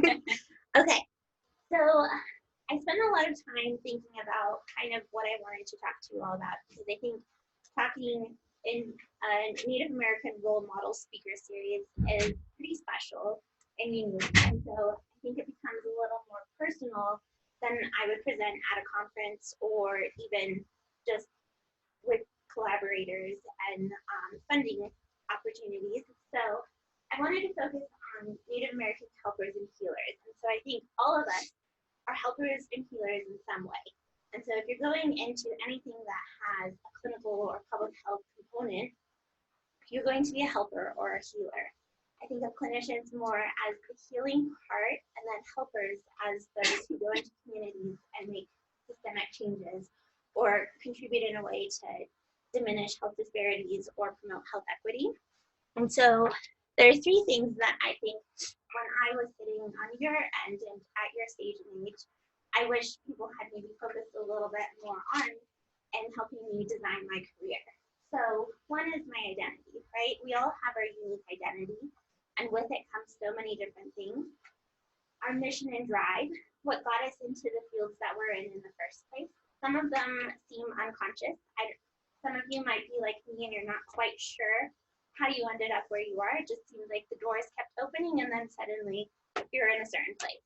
Okay, so I spent a lot of time thinking about kind of what I wanted to talk to you all about, because I think talking in a Native American role model speaker series is pretty special and unique. And so I think it becomes a little more personal than I would present at a conference or even just with collaborators and funding opportunities. So I wanted to focus on Native American helpers and healers. And so I think all of us are helpers and healers in some way. And so if you're going into anything that has a clinical or public health component, you're going to be a helper or a healer. I think of clinicians more as the healing part, and then helpers as those who go into communities and make systemic changes or contribute in a way to diminish health disparities or promote health equity. And so there are three things that I think when I was sitting on your end and at your stage and age, I wish people had maybe focused a little bit more on and helping me design my career. So one is my identity, right? We all have our unique identity, and with it comes so many different things. Our mission and drive, what got us into the fields that we're in the first place. Some of them seem unconscious. Some of you might be like me and you're not quite sure how you ended up where you are. It just seems like the doors kept opening and then suddenly you're in a certain place.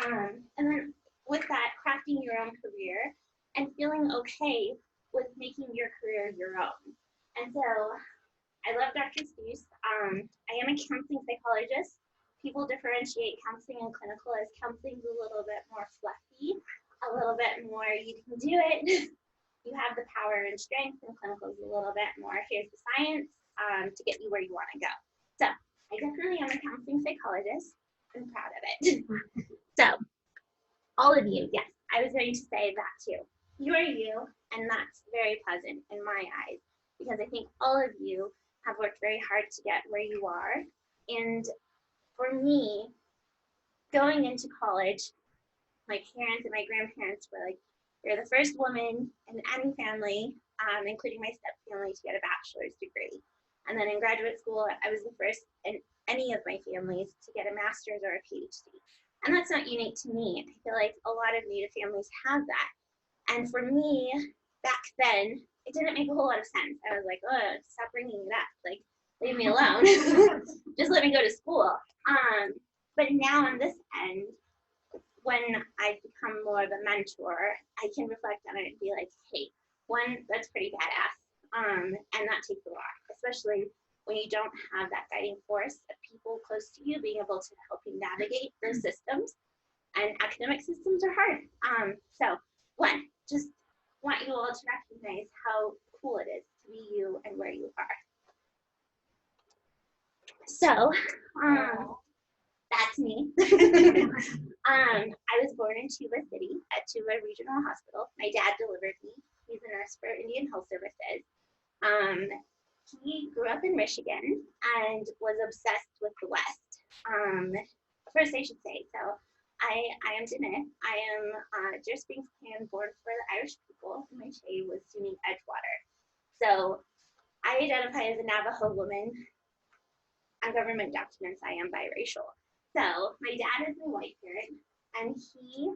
And then with that, crafting your own career and feeling okay with making your career your own. And so I love Dr. Seuss. I am a counseling psychologist. People differentiate counseling and clinical as counseling is a little bit more fluffy, a little bit more you can do it. You have the power and strength, and clinical is a little bit more here's the science to get you where you want to go. So I definitely am a counseling psychologist. I'm proud of it. So all of you, yes, I was going to say that too. You are you, and that's very pleasant in my eyes, because I think all of you have worked very hard to get where you are. And for me, going into college, my parents and my grandparents were like, you're the first woman in any family, including my step family, to get a bachelor's degree. And then in graduate school, I was the first in any of my families to get a master's or a PhD. And that's not unique to me. I feel like a lot of Native families have that. And for me, back then, it didn't make a whole lot of sense. I was like, oh, stop bringing it up. Like, leave me alone. Just let me go to school. But now on this end, when I've become more of a mentor, I can reflect on it and be like, hey, one, that's pretty badass. And that takes a lot, especially when you don't have that guiding force of people close to you being able to help you navigate those systems. And academic systems are hard. So one, just want you all to recognize how cool it is to be you and where you are. So that's me. I was born in Tuba City at Tuba Regional Hospital. My dad delivered me. He's a nurse for Indian Health Services. He grew up in Michigan and was obsessed with the West. First, I should say, so I am Dene. I am just being born for the Irish people. My Shay was Sunni Edgewater. So I identify as a Navajo woman. On government documents, I am biracial. So my dad is a white parent, and he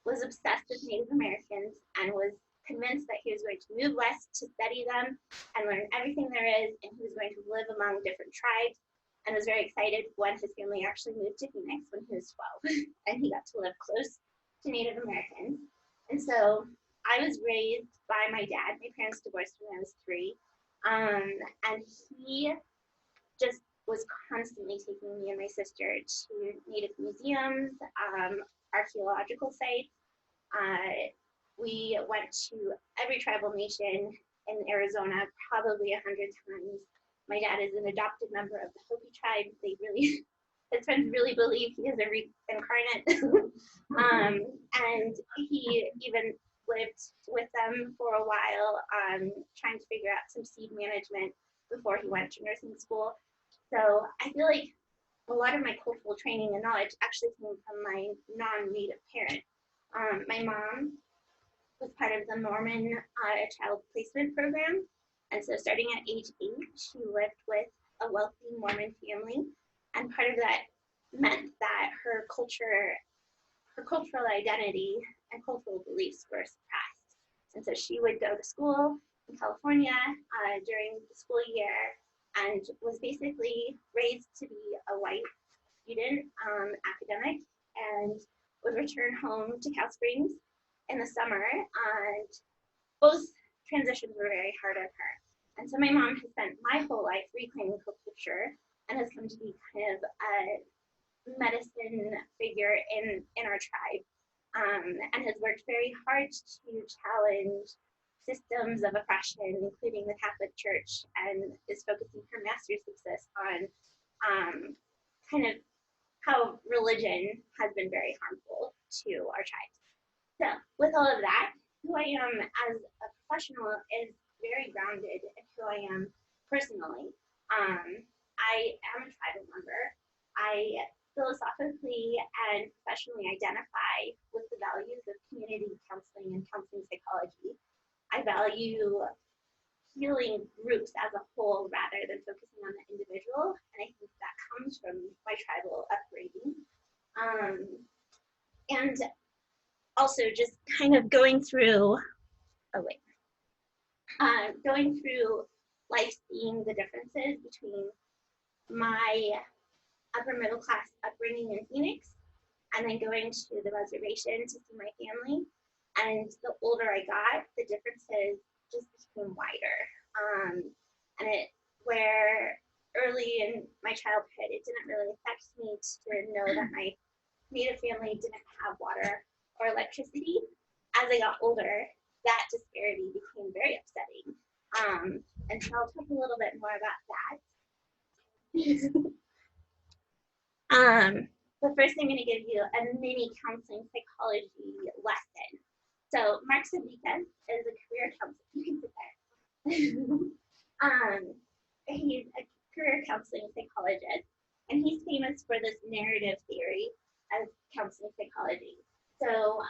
was obsessed with Native Americans and was convinced that he was going to move west to study them and learn everything there is, and he was going to live among different tribes, and was very excited when his family actually moved to Phoenix when he was 12, and he got to live close to Native Americans. And so I was raised by my dad. My parents divorced when I was 3, and he just was constantly taking me and my sister to Native museums, archaeological sites. We went to every tribal nation in Arizona probably 100 times. My dad is an adopted member of the Hopi tribe. They really, his friends really believe he is a reincarnate. And he even lived with them for a while, trying to figure out some seed management before he went to nursing school. So I feel like a lot of my cultural training and knowledge actually came from my non-Native parent. My mom was part of the Mormon child placement program. And so starting at age 8, she lived with a wealthy Mormon family. And part of that meant that her cultural identity and cultural beliefs were suppressed. And so she would go to school in California during the school year and was basically raised to be a white student, academic, and would return home to Cal Springs in the summer. And both transitions were very hard on her. And so my mom has spent my whole life reclaiming culture and has come to be kind of a medicine figure in our tribe, and has worked very hard to challenge systems of oppression, including the Catholic Church, and is focusing her master's thesis on kind of how religion has been very harmful to our tribe. So with all of that, who I am as a professional is very grounded in who I am personally. I am a tribal member. I philosophically and professionally identify with the values of community counseling and counseling psychology. I value healing groups as a whole rather than focusing on the individual, and I think that comes from my tribal upbringing. And also just kind of going through life, seeing the differences between my upper middle class upbringing in Phoenix and then going to the reservation to see my family. And the older I got, the differences just became wider. Where early in my childhood, it didn't really affect me to know that my Native family didn't have water or electricity. As I got older, that disparity became very upsetting. And so I'll talk a little bit more about that. But first I'm going to give you a mini counseling psychology lesson. So Mark Sabika is a career counselor. You can sit there. He's a career counseling psychologist, and he's famous for this narrative theory of counseling psychology. So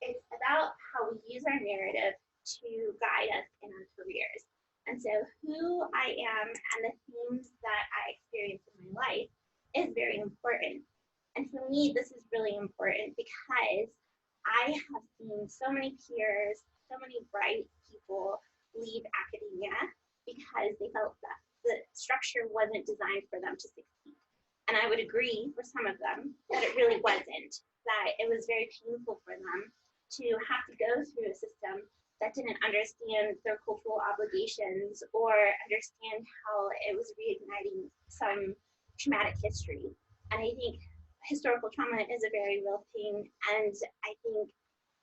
it's about how we use our narrative to guide us in our careers. And so who I am and the themes that I experience in my life is very important. And for me, this is really important because I have seen so many peers, so many bright people leave academia because they felt that the structure wasn't designed for them to succeed. And I would agree for some of them that it really wasn't, that it was very painful for them to have to go through a system that didn't understand their cultural obligations or understand how it was reigniting some traumatic history. And I think historical trauma is a very real thing, and I think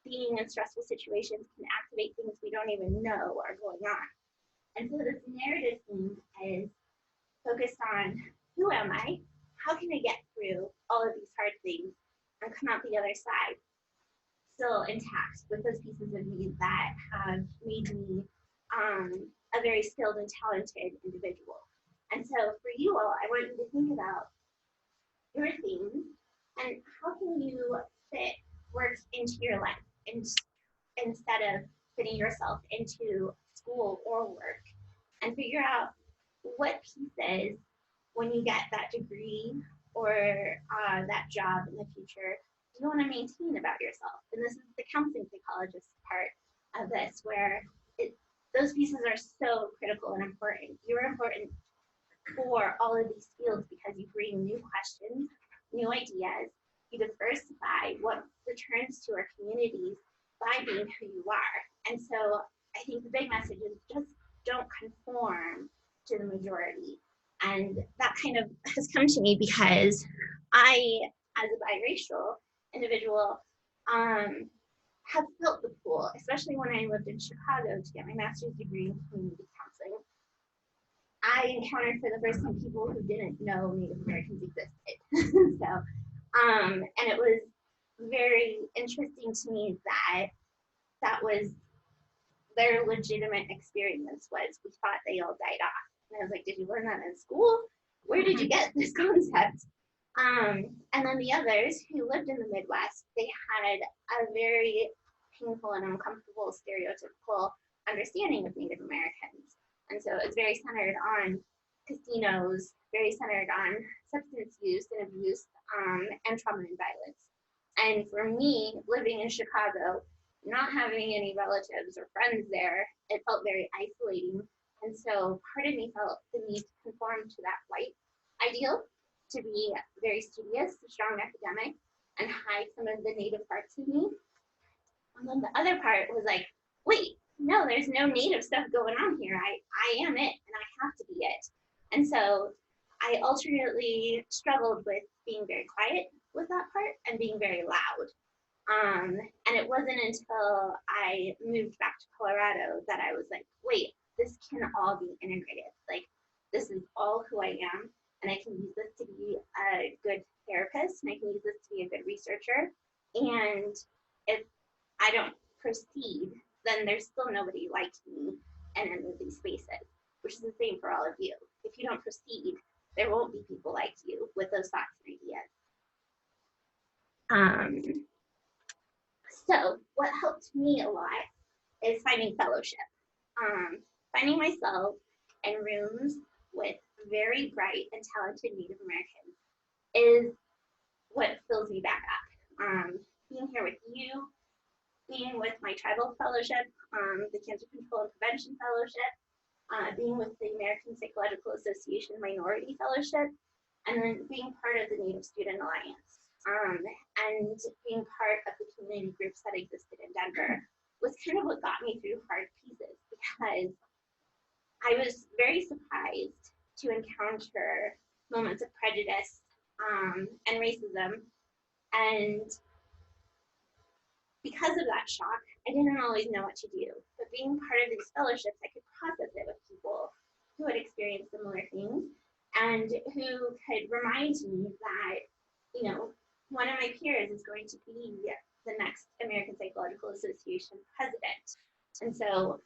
being in stressful situations can activate things we don't even know are going on. And so this narrative theme is focused on who am I, how can I get through all of these hard things and come out the other side still intact with those pieces of me that have made me a very skilled and talented individual. And so for you all, I want you to think about your themes and how can you fit work into your life instead of fitting yourself into school or work, and figure out what pieces, when you get that degree or that job in the future, you want to maintain about yourself. And this is the counseling psychologist part of this, where those pieces are so critical and important. You're important for all of these fields because you bring new questions, new ideas, you diversify what returns to our communities by being who you are. And so I think the big message is just don't conform to the majority. And that kind of has come to me because I, as a biracial individual, have felt the pull, especially when I lived in Chicago to get my master's degree in community counseling. I encountered for the first time people who didn't know Native Americans existed. And it was very interesting to me that was their legitimate experience was we thought they all died off. And I was like, did you learn that in school? Where did you get this concept? And then the others who lived in the Midwest, they had a very painful and uncomfortable stereotypical understanding of Native Americans. And so it's very centered on casinos, very centered on substance use and abuse, and trauma and violence. And for me, living in Chicago, not having any relatives or friends there, it felt very isolating. And so part of me felt the need to conform to that white ideal, to be very studious, a strong academic, and hide some of the native parts of me. And then the other part was like, wait, no, there's no native stuff going on here. I am it, and I have to be it. And so I alternately struggled with being very quiet with that part and being very loud. And it wasn't until I moved back to Colorado that I was like, wait, this can all be integrated. Like, this is all who I am, and I can use this to be a good therapist, and I can use this to be a good researcher. And if I don't proceed, then there's still nobody like me in any of these spaces, which is the same for all of you. If you don't proceed, there won't be people like you with those thoughts and ideas. So what helped me a lot is finding fellowship. Finding myself in rooms with very bright and talented Native Americans is what fills me back up. Being here with you, being with my tribal fellowship, the Cancer Control and Prevention Fellowship, being with the American Psychological Association Minority Fellowship, and then being part of the Native Student Alliance, and being part of the community groups that existed in Denver was kind of what got me through hard pieces, because I was very surprised to encounter moments of prejudice and racism, and because of that shock, I didn't always know what to do. But being part of these fellowships, I could process it with people who had experienced similar things and who could remind me that, you know, one of my peers is going to be the next American Psychological Association president. And so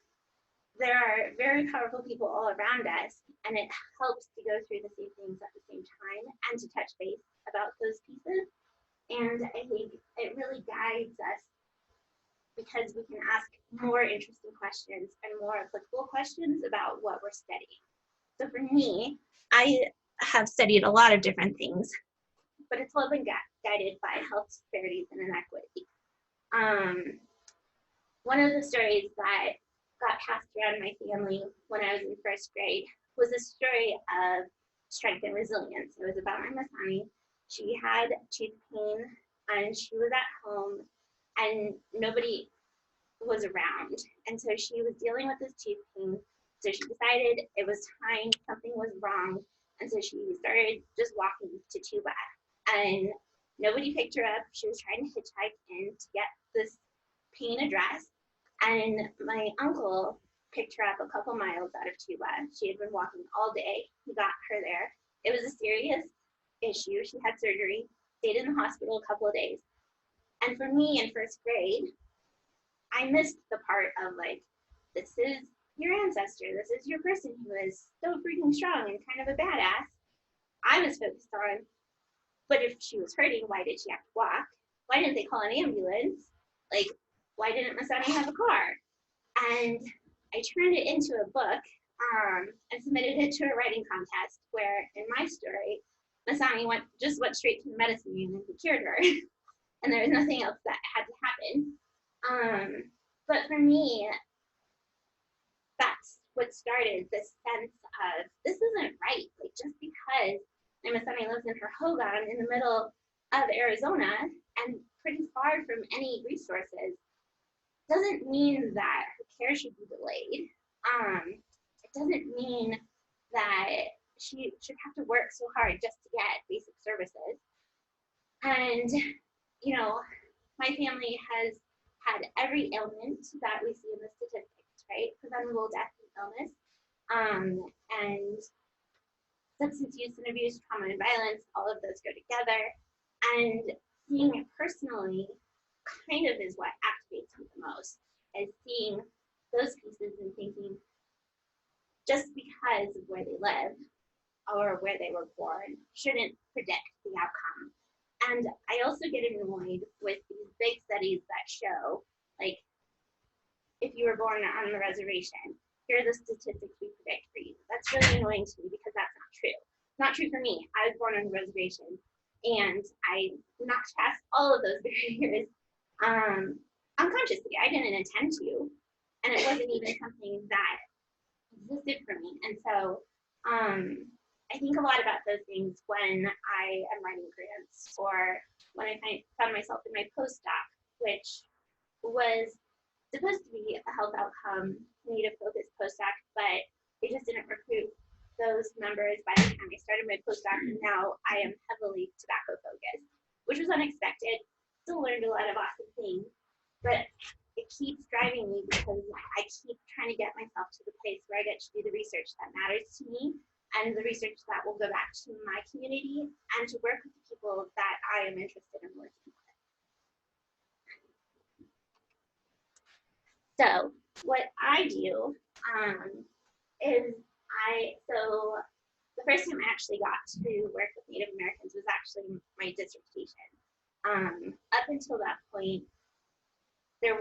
there are very powerful people all around us, and it helps to go through the same things at the same time and to touch base about those pieces. And I think it really guides us, because we can ask more interesting questions and more applicable questions about what we're studying. So for me, I have studied a lot of different things, but it's all been guided by health disparities and inequity. One of the stories that got passed around my family when I was in first grade was a story of strength and resilience. It was about my Masani. She had tooth pain, and she was at home, and nobody was around. And so she was dealing with this tooth pain. So she decided it was time, something was wrong. And so she started just walking to Tuba. And nobody picked her up. She was trying to hitchhike in to get this pain addressed. And my uncle picked her up a couple miles out of Tuba. She had been walking all day. He got her there. It was a serious issue. She had surgery, stayed in the hospital a couple of days. And for me in first grade, I missed the part of like, this is your ancestor. This is your person who is so freaking strong and kind of a badass. I was focused on, but if she was hurting, why did she have to walk? Why didn't they call an ambulance? Like, why didn't Masani have a car? And I turned it into a book and submitted it to a writing contest where, in my story, Masani just went straight to the medicine man and he cured her. And there was nothing else that had to happen. But for me, that's what started this sense of, this isn't right. Like, just because my Masani lives in her hogan in the middle of Arizona and pretty far from any resources, doesn't mean that her care should be delayed. It doesn't mean that she should have to work so hard just to get basic services. And, you know, my family has had every ailment that we see in the statistics, right? Preventable death and illness, and substance use and abuse, trauma and violence, all of those go together. And seeing it personally kind of is what activates me the most, is seeing those pieces and thinking, just because of where they live or where they were born shouldn't predict the outcome. And I also get annoyed with these big studies that show, like, if you were born on the reservation, here are the statistics we predict for you. That's really annoying to me, because that's not true for me. I was born on a reservation, and I knocked past all of those barriers unconsciously. I didn't intend to, and it wasn't even something that existed for me. And so I think a lot about those things when I am writing grants, or when I found myself in my postdoc, which was supposed to be a health outcome, native focused postdoc, but they just didn't recruit those members by the time I started my postdoc, and now I am heavily tobacco focused, which was unexpected. Still learned a lot of awesome things, but it keeps driving me because I keep trying to get myself to the place where I get to do the research that matters to me, and the research that will go back to my community, and to work with the people that I am interested in working with. So what I do is so the first time I actually got to work with Native Americans was actually my dissertation. Up until that point, I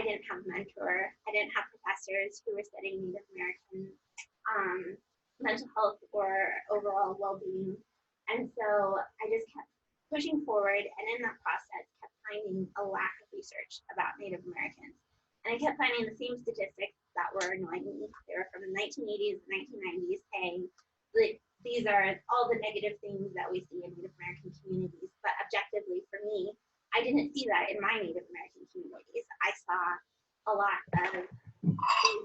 didn't have a mentor. I didn't have professors who were studying Native American mental health or overall well-being. And so I just kept pushing forward, and in that process kept finding a lack of research about Native Americans. And I kept finding the same statistics that were annoying me. They were from the 1980s and 1990s, saying that these are all the negative things that we see in Native American communities. But objectively, for me, I didn't see that in my Native American communities. I saw a lot of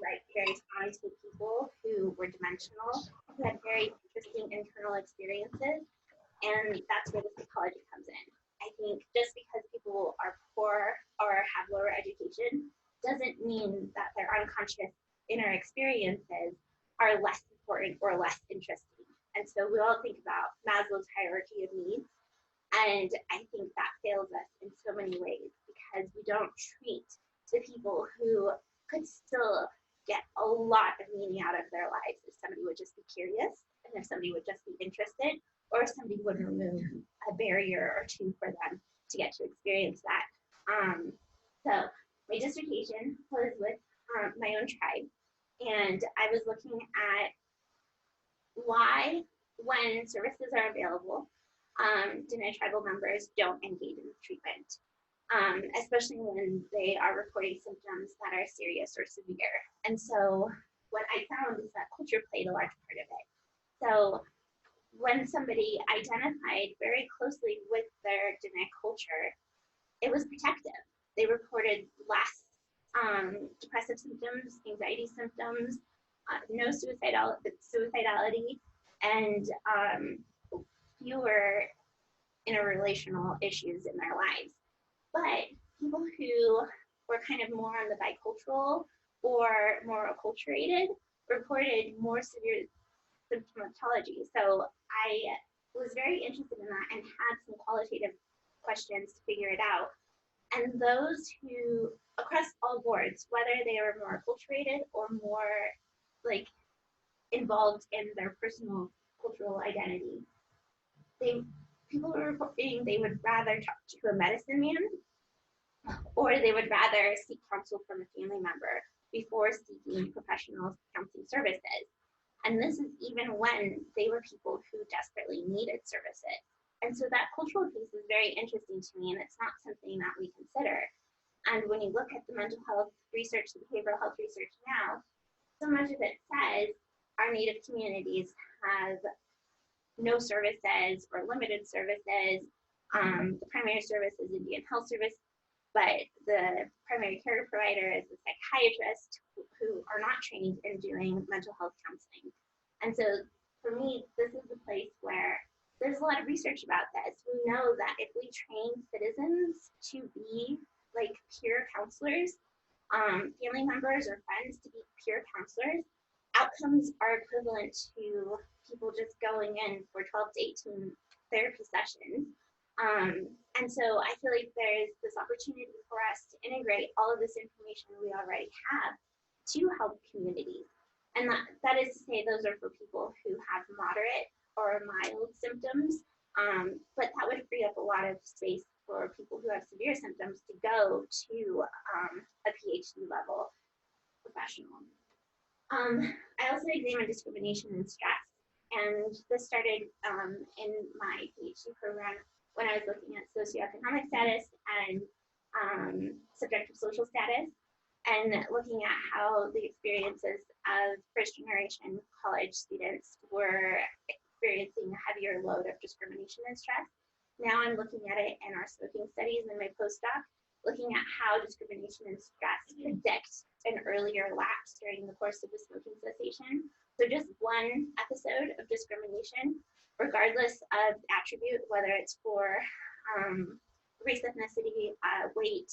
like very talented people who were dimensional, who had very interesting internal experiences, and that's where the psychology comes in. I think just because people are poor or have lower education doesn't mean that their unconscious inner experiences are less important or less interesting. And so we all think about Maslow's hierarchy of needs, and I think that fails us in so many ways because we don't treat the people who could still get a lot of meaning out of their lives if somebody would just be curious, and if somebody would just be interested, or if somebody would remove a barrier or two for them to get to experience that. So my dissertation was with my own tribe, and I was looking at why, when services are available, Diné tribal members don't engage in treatment, especially when they are reporting symptoms that are serious or severe. And so what I found is that culture played a large part of it. So when somebody identified very closely with their Diné culture, it was protective. They reported less depressive symptoms, anxiety symptoms, no suicidality, and fewer interrelational issues in their lives. But people who were kind of more on the bicultural or more acculturated reported more severe symptomatology. So I was very interested in that and had some qualitative questions to figure it out. And those who, across all boards, whether they were more acculturated or more like involved in their personal cultural identity, people were reporting they would rather talk to a medicine man, or they would rather seek counsel from a family member before seeking professional counseling services. And this is even when they were people who desperately needed services. And so that cultural piece is very interesting to me, and it's not something that we consider. And when you look at the mental health research, the behavioral health research now, so much of it says our Native communities have no services or limited services. The primary service is Indian Health Service, but the primary care provider is a psychiatrist who are not trained in doing mental health counseling. And so for me, this is the place where there's a lot of research about this. We know that if we train citizens to be like peer counselors, family members or friends to be peer counselors, outcomes are equivalent to people just going in for 12 to 18 therapy sessions. And so I feel like there's this opportunity for us to integrate all of this information we already have to help communities. And that is to say, those are for people who have moderate or mild symptoms, but that would free up a lot of space for people who have severe symptoms to go to a PhD level professional. I also examine discrimination and stress. And this started in my PhD program when I was looking at socioeconomic status and subjective social status, and looking at how the experiences of first generation college students were experiencing a heavier load of discrimination and stress. Now I'm looking at it in our smoking studies in my postdoc, looking at how discrimination and stress predict an earlier lapse during the course of the smoking cessation. So just one episode of discrimination, regardless of attribute, whether it's for race, ethnicity, weight,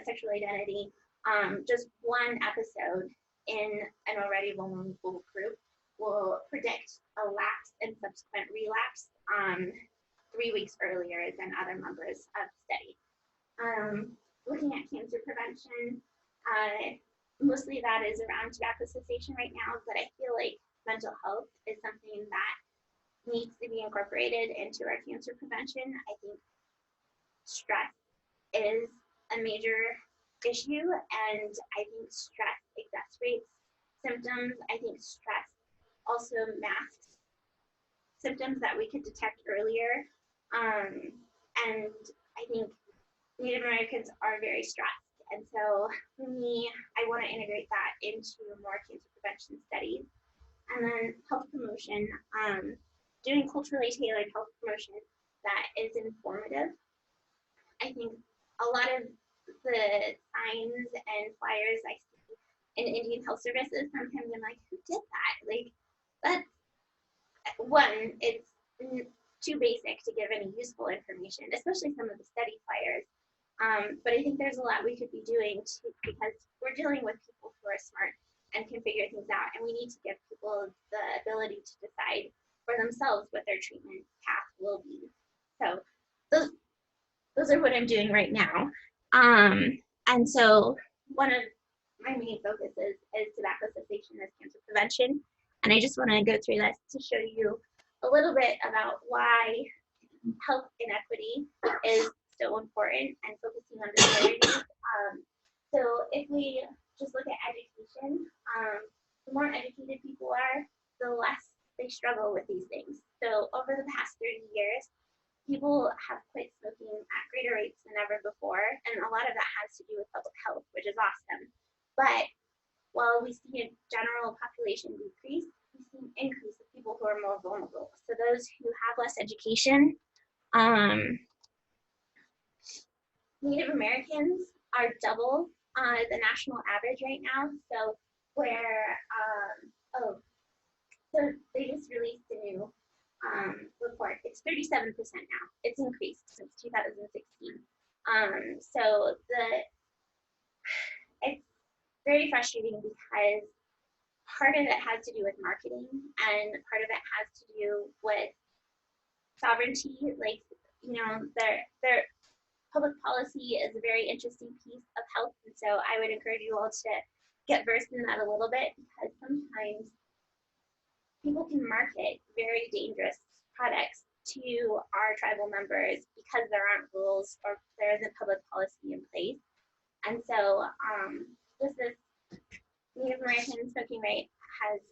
sexual identity, just one episode in an already vulnerable group will predict a lapse and subsequent relapse 3 weeks earlier than other members of the study. Looking at cancer prevention, mostly that is around tobacco cessation right now, but I feel like mental health is something that needs to be incorporated into our cancer prevention. I think stress is a major issue, and I think stress exacerbates symptoms. I think stress also masks symptoms that we could detect earlier. And I think Native Americans are very stressed. And so for me, I want to integrate that into more cancer prevention studies. And then health promotion, doing culturally tailored health promotion that is informative. I think a lot of the signs and flyers I see in Indian Health Services, sometimes I'm like, who did that? Like, that's one, it's too basic to give any useful information, especially some of the study flyers. But I think there's a lot we could be doing because we're dealing with people who are smart and can figure things out, and we need to give people the ability to decide for themselves what their treatment path will be. So those are what I'm doing right now. And so one of my main focuses is tobacco cessation as cancer prevention. And I just want to go through this to show you a little bit about why health inequity is so important and focusing on disparities. So if we just look at education, the more educated people are, the less they struggle with these things. So over the past 30 years, people have quit smoking at greater rates than ever before, and a lot of that has to do with public health, which is awesome. But while we see a general population decrease, we see an increase of people who are more vulnerable. So those who have less education, Native Americans are double the national average right now. So where, so they just released a new report. It's 37% now. It's increased since 2016. So it's very frustrating because part of it has to do with marketing and part of it has to do with sovereignty. Like, you know, their public policy is a very interesting piece of health, and so I would encourage you all to get versed in that a little bit, because sometimes people can market very dangerous products to our tribal members because there aren't rules or there isn't public policy in place. And so just this Native American smoking rate has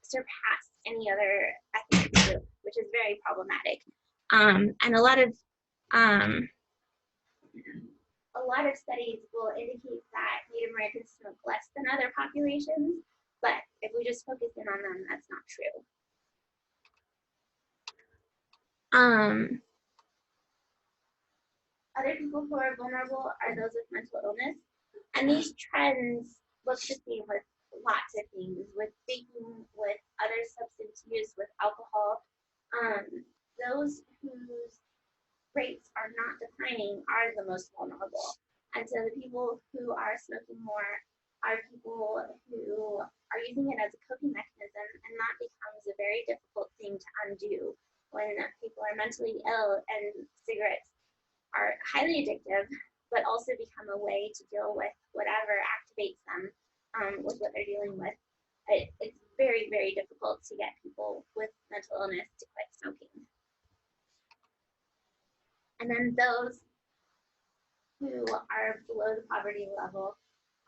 surpassed any other ethnic group, which is very problematic. And a lot of studies will indicate that Native Americans smoke less than other populations, but if we just focus in on them, that's not true. Other people who are vulnerable are those with mental illness, and these trends look the same with lots of things, with vaping, with other substance use, with alcohol. Those whose rates are not declining are the most vulnerable. And so the people who are smoking more are people who are using it as a coping mechanism, and that becomes a very difficult thing to undo when people are mentally ill, and cigarettes are highly addictive, but also become a way to deal with whatever activates them with what they're dealing with. It's very, very difficult to get people with mental illness to quit smoking. And then those who are below the poverty level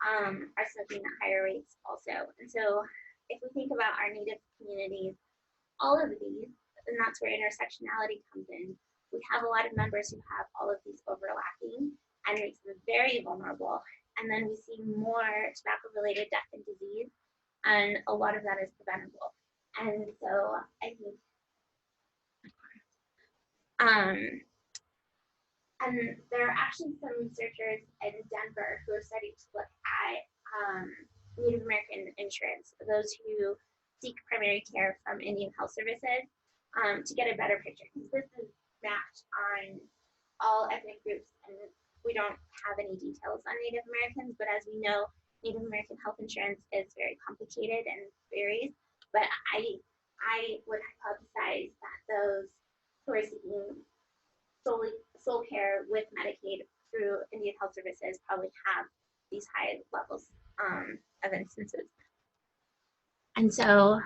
are smoking at higher rates also. And so if we think about our Native communities, all of these, and that's where intersectionality comes in, we have a lot of members who have all of these overlapping and makes them very vulnerable. And then we see more tobacco-related death and disease, and a lot of that is preventable. And so I think, and there are actually some researchers in Denver who are starting to look at Native American insurance, those who seek primary care from Indian Health Services, to get a better picture, because this is mapped on all ethnic groups, and we don't have any details on Native Americans, but as we know, Native American health insurance is very complicated and varies. But I would hypothesize that those who are seeking sole care with Medicaid through Indian Health Services probably have these high levels of instances. And so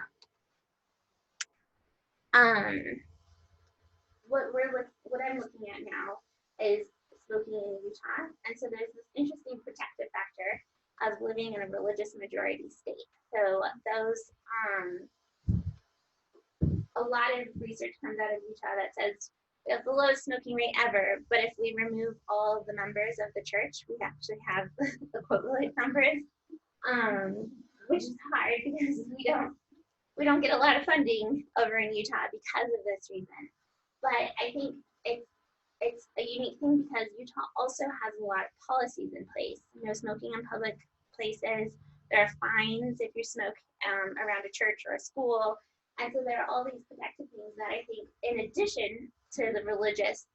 what I'm looking at now is smoking in Utah. And so there's this interesting protective factor of living in a religious majority state. So those, a lot of research comes out of Utah that says we have the lowest smoking rate ever, but if we remove all of the members of the church, we actually have equivalent numbers, which is hard because we don't get a lot of funding over in Utah because of this reason. But I think it's a unique thing because Utah also has a lot of policies in place. You know, smoking in public places, there are fines if you smoke around a church or a school. And so there are all these protective things that I think, in addition to the religious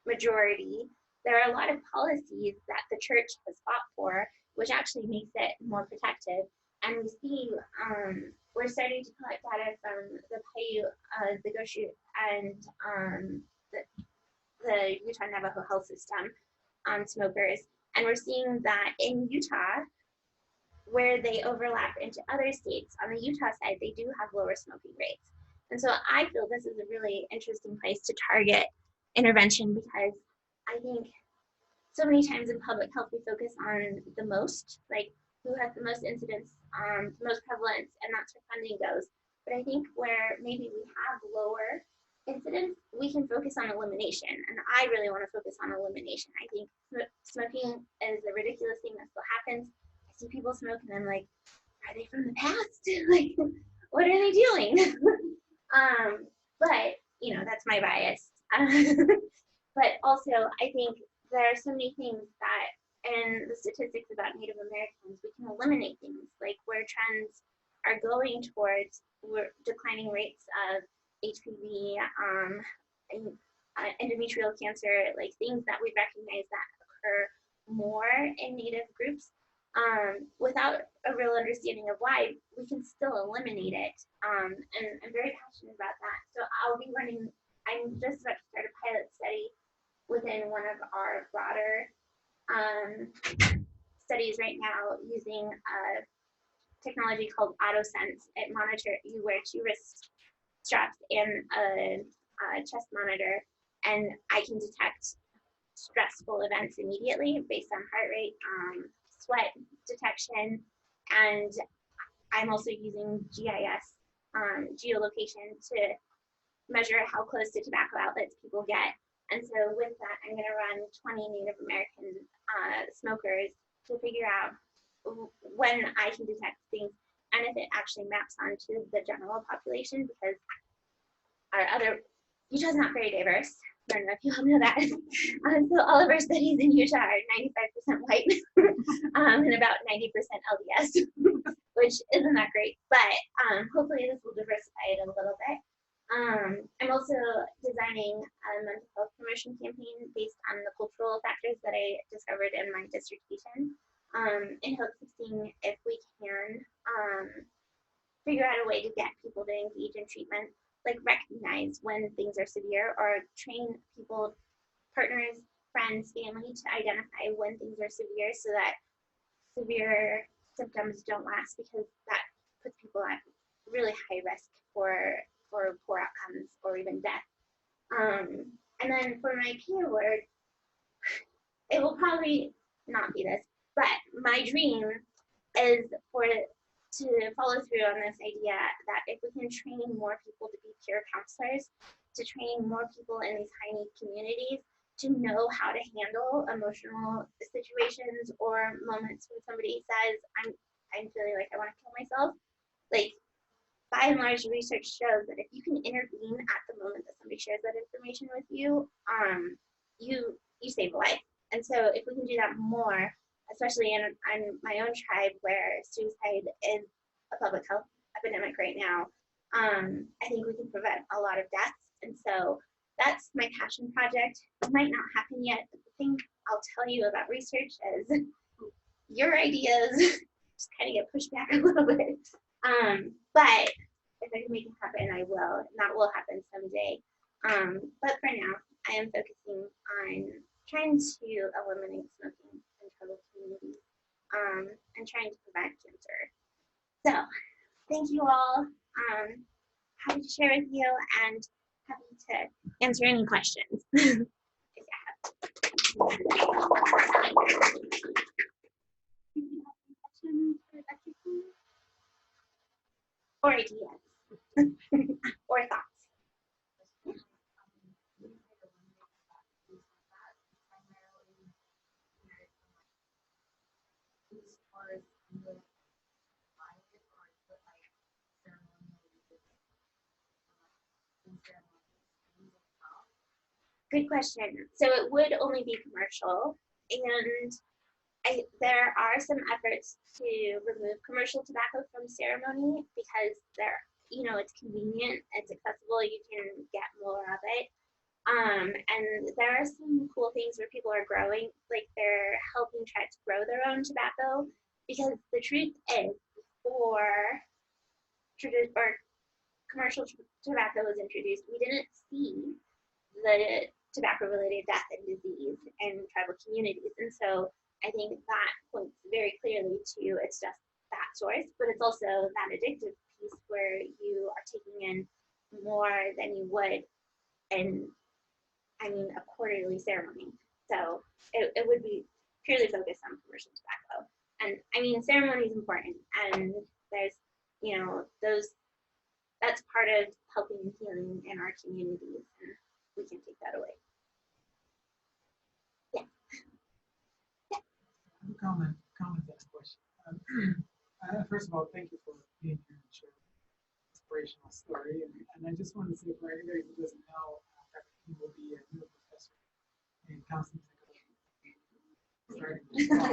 majority, there are a lot of policies that the church has fought for, which actually makes it more protective. And we see, we're starting to collect data from the Paiute, the Goshu, and the Utah Navajo health system on smokers. And we're seeing that in Utah, where they overlap into other states, on the Utah side, they do have lower smoking rates. And so I feel this is a really interesting place to target intervention, because I think so many times in public health, we focus on the most, like who has the most incidence, the most prevalence, and that's where funding goes. But I think where maybe we have lower incidence, we can focus on elimination. And I really want to focus on elimination. I think smoking is a ridiculous thing that still happens. I see people smoke and I'm like, are they from the past? Like, what are they doing? But, you know, that's my bias. But also, I think there are so many things that in the statistics about Native Americans, we can eliminate things like where trends are going towards declining rates of HPV, endometrial cancer, like things that we recognize that occur more in Native groups. Without a real understanding of why, we can still eliminate it. And I'm very passionate about that. So I'm just about to start a pilot study within one of our broader studies right now using a technology called AutoSense. You wear 2 wrist straps and a chest monitor, and I can detect stressful events immediately based on heart rate, sweat detection, and I'm also using GIS, geolocation, to measure how close to tobacco outlets people get. And so with that, I'm going to run 20 Native American smokers to figure out when I can detect things and if it actually maps onto the general population, because Utah's not very diverse. I don't know if you all know that. So all of our studies in Utah are 95% white and about 90% LDS, which isn't that great, but hopefully this will diversify it a little bit. I'm also designing a mental health promotion campaign based on the cultural factors that I discovered in my dissertation, in hopes of seeing if we can figure out a way to get people to engage in treatment, like recognize when things are severe, or train people, partners, friends, family, to identify when things are severe, so that severe symptoms don't last, because that puts people at really high risk for poor outcomes or even death. And then for my P award, it will probably not be this, but my dream is for to follow through on this idea that if we can train more people to be peer counselors, to train more people in these high-need communities to know how to handle emotional situations or moments when somebody says, I'm feeling like I want to kill myself. Like, by and large, research shows that if you can intervene at the moment that somebody shares that information with you, you save a life. And so if we can do that more, especially in my own tribe where suicide is a public health epidemic right now, I think we can prevent a lot of deaths. And so that's my passion project. It might not happen yet, but the thing I'll tell you about research is your ideas just kind of get pushed back a little bit. But if I can make it happen, I will, and that will happen someday. But for now, I am focusing on trying to eliminate smoking in tribal communities and trying to prevent cancer. So thank you all. Happy to share with you and happy to answer any questions. Or ideas or thoughts. Good question. So it would only be commercial, and there are some efforts to remove commercial tobacco from ceremony because it's convenient, it's accessible, you can get more of it. And there are some cool things where people are growing, like they're helping try to grow their own tobacco, because the truth is, before commercial tobacco was introduced, we didn't see the tobacco-related death and disease in tribal communities. And so I think that points very clearly to it's just that source, but it's also that addictive piece where you are taking in more than you would in, a quarterly ceremony. So it would be purely focused on commercial tobacco. And ceremony is important, and there's, that's part of helping healing in our communities, and we can take that away. Yeah. I have a comment on that question. First of all, thank you for being here and sharing an inspirational story. And I just wanted to say, for anybody who doesn't know, Dr. Keene will be a new professor in counseling psychology starting this fall.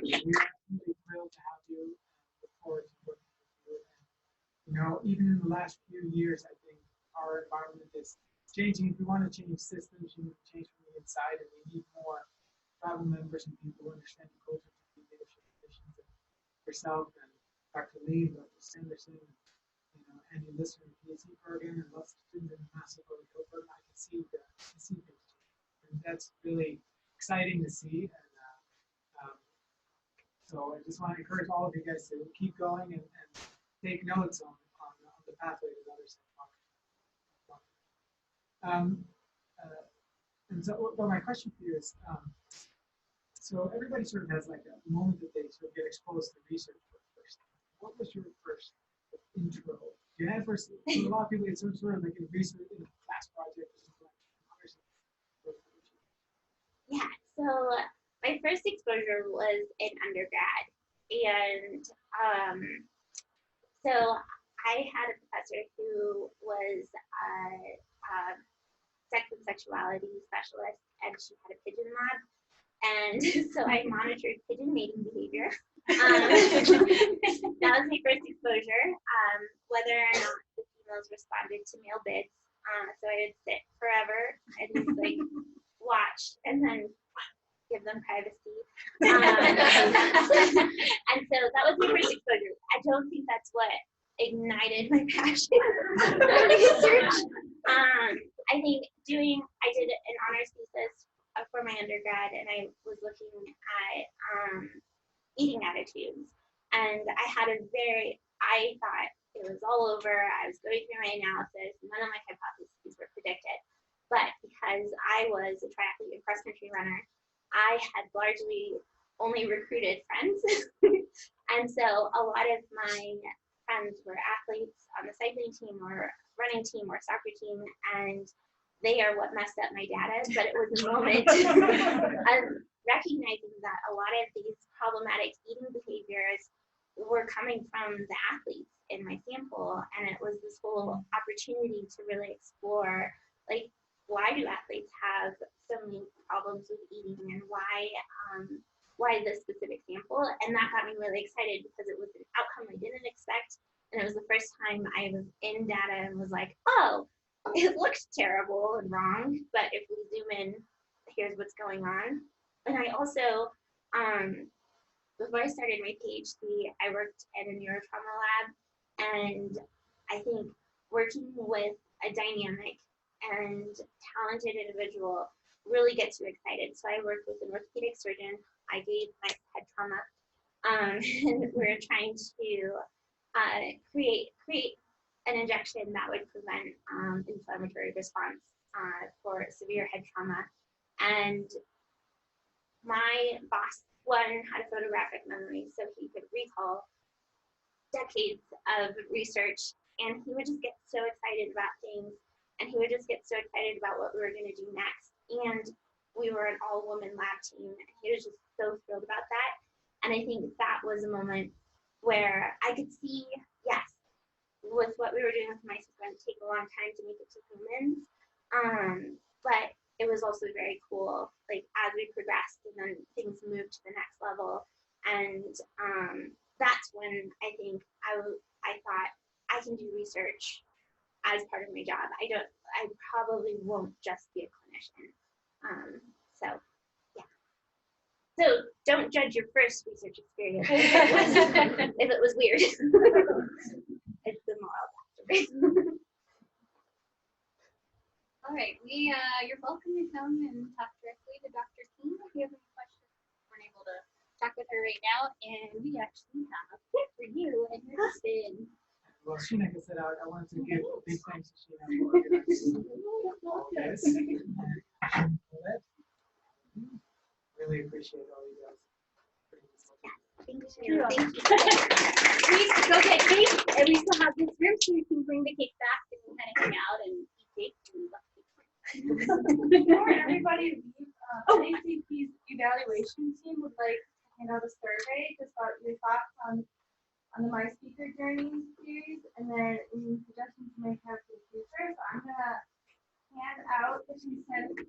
We are absolutely thrilled to have you and look forward to working with you. And, even in the last few years, I think our environment is changing. If we want to change systems, you need to change from the inside, and we need more tribal members and people who understand the culture and leadership positions. And yourself and Dr. Lee, Dr. Sanderson, Andy Lister in the PhD program, and lots of students in the Massive Loyola program. I can see things, and that's really exciting to see. And so I just want to encourage all of you guys to keep going and take notes on the pathway that others have walked. And so, well, my question for you is, so everybody sort of has like a moment that they sort of get exposed to research for the first time. What was your first intro? You had first, a lot of people get sort of like a research in a class project or something like that. Yeah, so my first exposure was in undergrad, and so I had a professor who was a sex and sexuality specialist, and she had a pigeon lab, and so I monitored pigeon mating behavior. That was my first exposure, whether or not the females responded to male bids. So I would sit forever and just like watch and then give them privacy. And so that was my first exposure. I don't think that's what ignited my passion for research. I think I did an honors thesis for my undergrad, and I was looking at eating attitudes. And I thought it was all over. I was going through my analysis. None of my hypotheses were predicted. But because I was a triathlete and cross-country runner, I had largely only recruited friends. And so a lot of my friends were athletes on the cycling team or running team or soccer team, and they are what messed up my data. But it was a moment of recognizing that a lot of these problematic eating behaviors were coming from the athletes in my sample, and it was this whole opportunity to really explore, like, why do athletes have so many problems with eating, and why this specific sample? And that got me really excited because it was an outcome I didn't expect, and it was the first time I was in data and was like, oh, it looks terrible and wrong, but if we zoom in, here's what's going on. And I also, before I started my PhD, I worked at a neurotrauma lab, and I think working with a dynamic and talented individual really gets you excited. So I worked with an orthopedic surgeon. I gave my head trauma, and we're trying to create an injection that would prevent inflammatory response for severe head trauma. And my boss, one, had a photographic memory, so he could recall decades of research, and he would just get so excited about things, and he would just get so excited about what we were going to do next. And we were an all-woman lab team, and he was just so thrilled about that. And I think that was a moment where I could see, yes, with what we were doing with mice, it's going to take a long time to make it to humans, but it was also very cool, like, as we progressed and then things moved to the next level. And that's when I think I thought I can do research as part of my job. I probably won't just be a clinician. So yeah. So don't judge your first research experience if it was weird. It's the moral factor. All right, you're welcome to come and talk directly to Dr. Keene if you have any questions. We're able to talk with her right now, and we actually have a gift for you and your husband. Well, Sheena has said I wanted to give big thanks to Sheena for organizing this. Really appreciate all you guys. Thank you. Thank you. Please go get cake, and we still have this room so we can bring the cake back and kind of hang out and eat cake. Before everybody leaves, NACP's evaluation team would like to hand out a survey to start your thoughts on the My Speaker Journey series, and then any suggestions you might have for the future. So I'm gonna hand out the consent